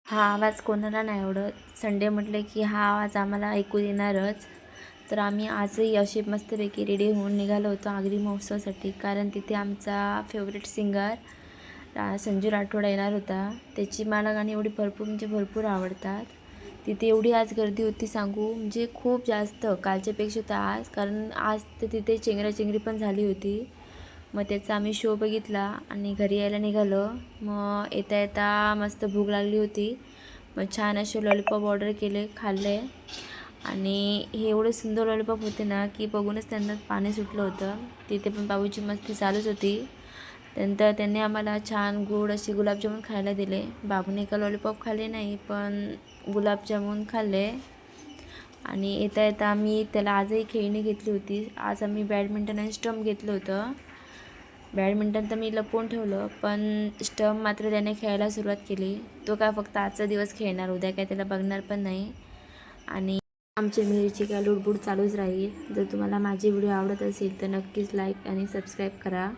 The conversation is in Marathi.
हा आवाज कोणाला नाही आवडत. संडे म्हटले की हा आवाज आम्हाला ऐकू येणारच. तर आम्ही आजही असे मस्तपैकी रेडी होऊन निघालो होतो आगरी महोत्सवासाठी, कारण तिथे आमचा फेवरेट सिंगर संजू राठोड येणार होता. त्याची मला गाणी एवढी भरपूर आवडतात. तिथे एवढी आज गर्दी होती सांगू, म्हणजे खूप जास्त कालच्यापेक्षा तर आज, कारण आज तर तिथे चेंगराचेंगरी पण झाली होती. मग त्याचा आम्ही शो बघितला आणि घरी यायला निघालो. मग येता येता मस्त भूक लागली होती. मग छान असे लॉलीपॉप ऑर्डर केले, खाल्ले. आणि हे एवढे सुंदर लॉलीपॉप होते ना की बघूनच त्यांना पाणी सुटलं होतं. तिथे पण बाबूची मस्ती चालूच होती. नंतर त्यांनी आम्हाला छान गोड असे गुलाबजामुन खायला दिले. बाबूने का लॉलीपॉप खाल्ले नाही, पण गुलाबजामुन खाल्ले. आणि येता येता आम्ही त्याला आजही खेळणी घेतली होती. आज आम्ही बॅडमिंटन आणि स्टंप घेतलं होतं. बॅडमिंटन तर मी लपवून ठेवलं, पण स्टंप मात्र त्याने खेळायला सुरुवात केली. तो काय फक्त आजचा दिवस खेळणार, उद्या काय त्याला बघणार पण नाही. आणि आमच्या मिरची काय लुडबुड चालूच राहील. जर तुम्हाला माझी व्हिडिओ आवडत असेल तर नक्कीच लाईक आणि सबस्क्राईब करा.